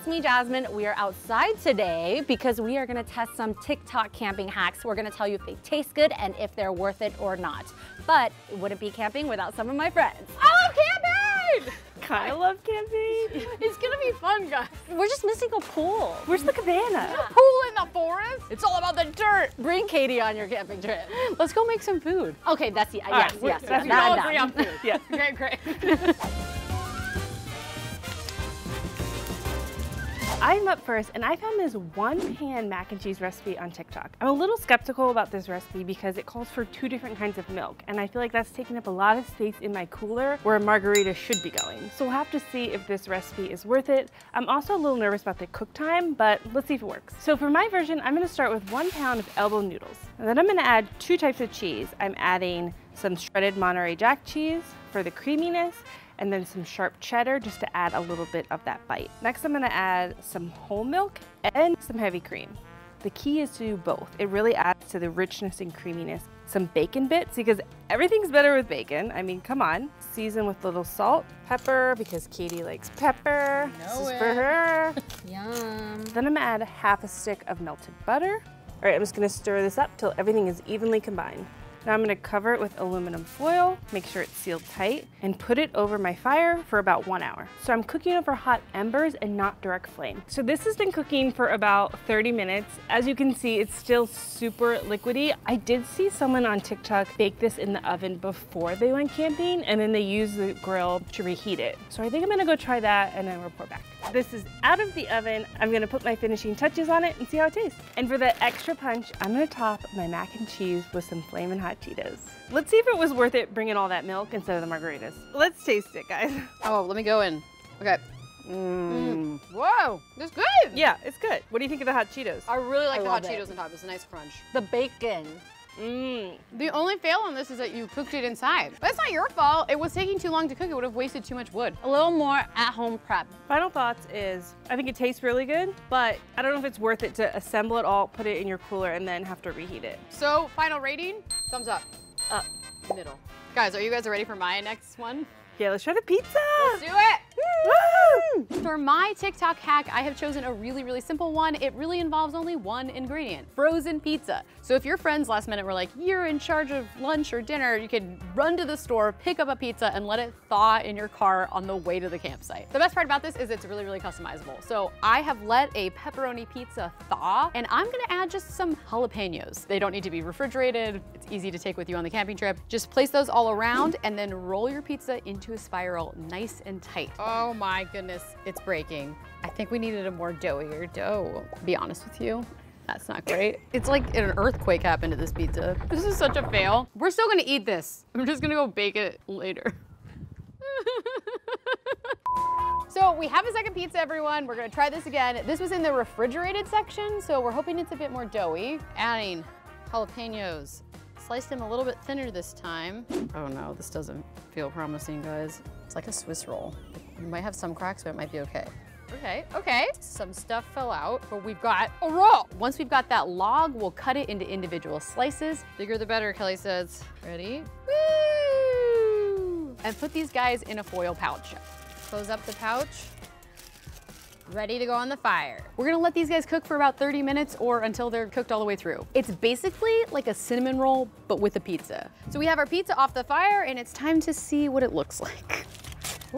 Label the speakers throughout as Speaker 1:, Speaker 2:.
Speaker 1: it's me, Jasmine. We are outside today because we are gonna test some TikTok camping hacks. We're gonna tell you if they taste good and if they're worth it or not. But it wouldn't be camping without some of my friends. I love camping!
Speaker 2: I love camping.
Speaker 3: It's gonna be fun, guys.
Speaker 1: We're just missing a pool.
Speaker 2: Where's the cabana?
Speaker 3: Pool in the forest? It's all about the dirt.
Speaker 1: Bring Katie on your camping trip.
Speaker 3: Let's go make some food.
Speaker 1: Okay, that's yes,
Speaker 2: right,
Speaker 1: yes.
Speaker 3: We
Speaker 1: Now
Speaker 3: all
Speaker 1: I'm
Speaker 3: agree
Speaker 1: down.
Speaker 3: on food.
Speaker 2: Yeah.
Speaker 3: Great, great.
Speaker 2: I'm up first, and I found this one-pan mac and cheese recipe on TikTok. I'm a little skeptical about this recipe because it calls for 2 different kinds of milk, and I feel like that's taking up a lot of space in my cooler where a margarita should be going. So we'll have to see if this recipe is worth it. I'm also a little nervous about the cook time, but let's see if it works. So for my version, I'm gonna start with 1 pound of elbow noodles, and then I'm gonna add 2 types of cheese. I'm adding some shredded Monterey Jack cheese for the creaminess, and then some sharp cheddar just to add a little bit of that bite. Next, I'm gonna add some whole milk and some heavy cream. The key is to do both. It really adds to the richness and creaminess. Some bacon bits, because everything's better with bacon. I mean, come on. Season with a little salt, pepper, because Katie likes pepper. This is for her.
Speaker 1: Yum.
Speaker 2: Then I'm gonna add half a stick of melted butter. All right, I'm just gonna stir this up till everything is evenly combined. Now I'm gonna cover it with aluminum foil, make sure it's sealed tight, and put it over my fire for about 1 hour. So I'm cooking over hot embers and not direct flame. So this has been cooking for about 30 minutes. As you can see, it's still super liquidy. I did see someone on TikTok bake this in the oven before they went camping, and then they used the grill to reheat it. So I think I'm gonna go try that and then report back. This is out of the oven. I'm gonna put my finishing touches on it and see how it tastes. And for the extra punch, I'm gonna top my mac and cheese with some flamin' hot Cheetos. Let's see if it was worth it bringing all that milk instead of the margaritas. Let's taste it, guys.
Speaker 3: Oh, let me go in. Okay. Whoa, that's good.
Speaker 2: Yeah, it's good. What do you think of the hot Cheetos?
Speaker 3: I really like the hot
Speaker 1: love it.
Speaker 3: Cheetos on top. It's a nice crunch.
Speaker 1: The bacon.
Speaker 3: The only fail on this is that you cooked it inside. But it's not your fault. It was taking too long to cook. It would have wasted too much wood.
Speaker 1: A little more at-home prep.
Speaker 2: Final thoughts is, I think it tastes really good, but I don't know if it's worth it to assemble it all, put it in your cooler, and then have to reheat it.
Speaker 3: So, final rating, thumbs up.
Speaker 2: Up.
Speaker 3: Middle. Guys, are you guys ready for my next one?
Speaker 2: Yeah, let's try the pizza.
Speaker 3: Let's do it.
Speaker 2: Woo!
Speaker 3: For my TikTok hack, I have chosen a really simple one. It really involves only one ingredient, frozen pizza. So if your friends last minute were like, you're in charge of lunch or dinner, you can run to the store, pick up a pizza, and let it thaw in your car on the way to the campsite. The best part about this is it's really customizable. So I have let a pepperoni pizza thaw, and I'm gonna add just some jalapenos. They don't need to be refrigerated. It's easy to take with you on the camping trip. Just place those all around and then roll your pizza into a spiral nice and tight. Oh my goodness, it's breaking. I think we needed a more doughier dough. To be honest with you, that's not great. It's like an earthquake happened to this pizza. This is such a fail. We're still gonna eat this. I'm just gonna go bake it later. So we have a second pizza, everyone. We're gonna try this again. This was in the refrigerated section, so we're hoping it's a bit more doughy. Adding jalapenos. Sliced them a little bit thinner this time. Oh no, this doesn't feel promising, guys. It's like a Swiss roll. You might have some cracks, but it might be okay. Okay. Some stuff fell out, but we've got a roll. Once we've got that log, we'll cut it into individual slices. Bigger the better, Kelly says. Ready? Woo! And put these guys in a foil pouch. Close up the pouch. Ready to go on the fire. We're gonna let these guys cook for about 30 minutes or until they're cooked all the way through. It's basically like a cinnamon roll, but with a pizza. So we have our pizza off the fire and it's time to see what it looks like.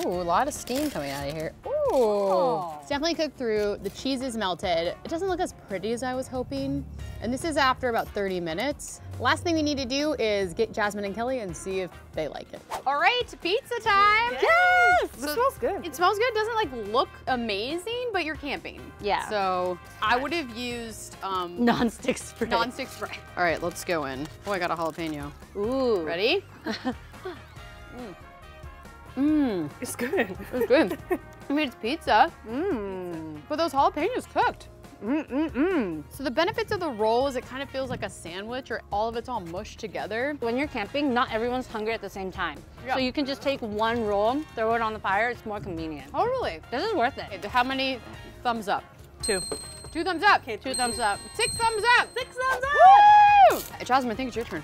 Speaker 3: Ooh, a lot of steam coming out of here. Ooh. Oh. It's definitely cooked through. The cheese is melted. It doesn't look as pretty as I was hoping. And this is after about 30 minutes. Last thing we need to do is get Jasmine and Kelly and see if they like it. All right, pizza time.
Speaker 2: Yes! This smells good.
Speaker 3: It smells good. It doesn't like look amazing, but you're camping.
Speaker 1: Yeah.
Speaker 3: So I would have used
Speaker 1: Non-stick spray.
Speaker 3: non-stick spray. All right, let's go in. Oh, I got a jalapeno.
Speaker 1: Ooh.
Speaker 3: Ready?
Speaker 2: It's good.
Speaker 3: It's good. I mean, it's pizza. But those jalapenos cooked. So the benefits of the roll is it kind of feels like a sandwich or all of it's all mushed together.
Speaker 1: When you're camping, not everyone's hungry at the same time.
Speaker 3: Yeah.
Speaker 1: So you can just take one roll, throw it on the fire, it's more convenient.
Speaker 3: Totally.
Speaker 1: This is worth it.
Speaker 3: Okay, how many thumbs up?
Speaker 2: 2.
Speaker 3: 2 thumbs up.
Speaker 2: Okay,
Speaker 1: 2 thumbs up.
Speaker 3: 6 thumbs up.
Speaker 2: 6 thumbs up!
Speaker 3: Woo! Jasmine, I think it's your turn.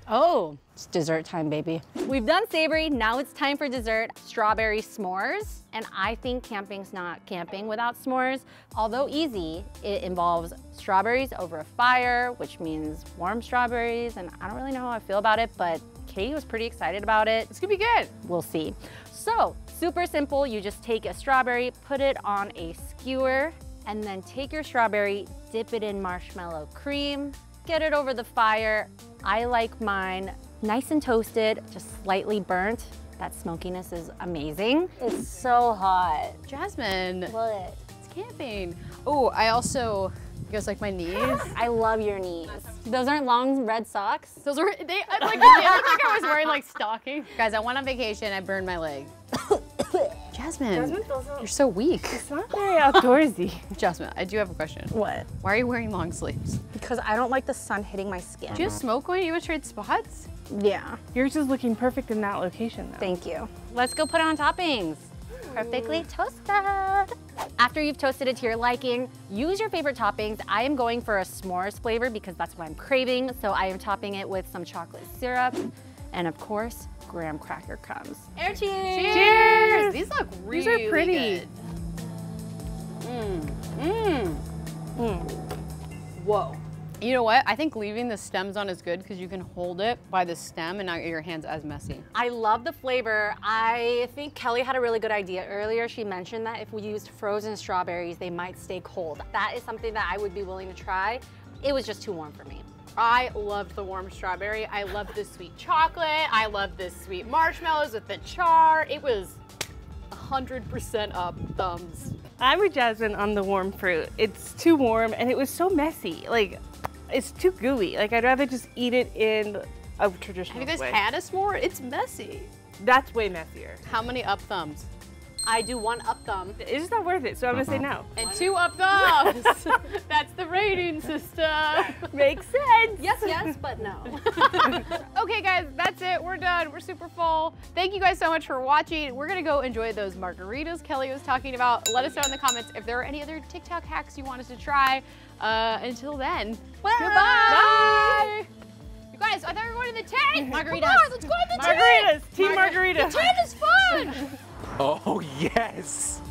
Speaker 1: Oh, it's dessert time, baby. We've done savory, now it's time for dessert. Strawberry s'mores. And I think camping's not camping without s'mores. Although easy, it involves strawberries over a fire, which means warm strawberries. And I don't really know how I feel about it, but Katie was pretty excited about it.
Speaker 3: It's gonna be good.
Speaker 1: We'll see. So, super simple. You just take a strawberry, put it on a skewer, and then take your strawberry, dip it in marshmallow cream, get it over the fire. I like mine nice and toasted, just slightly burnt. That smokiness is amazing. It's so hot.
Speaker 3: Jasmine,
Speaker 1: What?
Speaker 3: it's camping. Oh, I also, you guys like my knees?
Speaker 1: I love your knees. Those aren't long red socks?
Speaker 3: Those are, they look like I was wearing like stockings. Guys, I went on vacation, I burned my leg. Jasmine, you're so weak.
Speaker 2: It's not very outdoorsy.
Speaker 3: Jasmine, I do have a question.
Speaker 1: What?
Speaker 3: Why are you wearing long sleeves?
Speaker 1: Because I don't like the sun hitting my skin.
Speaker 3: Do you have smoke going? You want to trade spots?
Speaker 1: Yeah,
Speaker 2: Yours is looking perfect in that location though.
Speaker 1: thank you. Let's go put it on toppings. Perfectly toasted. After you've toasted it to your liking, use your favorite toppings. I am going for a s'mores flavor because that's what I'm craving. So I am topping it with some chocolate syrup and of course, graham cracker crumbs. Air cheese!
Speaker 3: Cheers! These look really
Speaker 2: These are pretty.
Speaker 3: good. Whoa. You know what? I think leaving the stems on is good because you can hold it by the stem and not get your hands as messy.
Speaker 1: I love the flavor. I think Kelly had a really good idea earlier. She mentioned that if we used frozen strawberries, they might stay cold. That is something that I would be willing to try. It was just too warm for me.
Speaker 3: I loved the warm strawberry. I loved the sweet chocolate. I loved the sweet marshmallows with the char. It was 100% up, thumbs.
Speaker 2: I'm with Jasmine on the warm fruit. It's too warm and it was so messy. Like, it's too gooey. Like, I'd rather just eat it in a traditional
Speaker 3: Have you guys
Speaker 2: way.
Speaker 3: had a s'more? It's messy.
Speaker 2: That's way messier.
Speaker 3: How many up thumbs?
Speaker 1: I do one up thumb.
Speaker 2: It's just not worth it, so I'm gonna say no.
Speaker 3: And 2 up thumbs. That's the rating system.
Speaker 2: Makes sense.
Speaker 1: Yes, but no.
Speaker 3: Okay guys, that's it. We're done. We're super full. Thank you guys so much for watching. We're gonna go enjoy those margaritas Kelly was talking about. Let us know in the comments if there are any other TikTok hacks you want us to try. Until then, goodbye.
Speaker 2: Bye.
Speaker 3: You guys, I thought we were going to the tent.
Speaker 1: Margaritas.
Speaker 3: Come on, let's go to the tent.
Speaker 2: Margaritas. Team Margarita.
Speaker 3: The tent is fun.
Speaker 4: Oh, yes.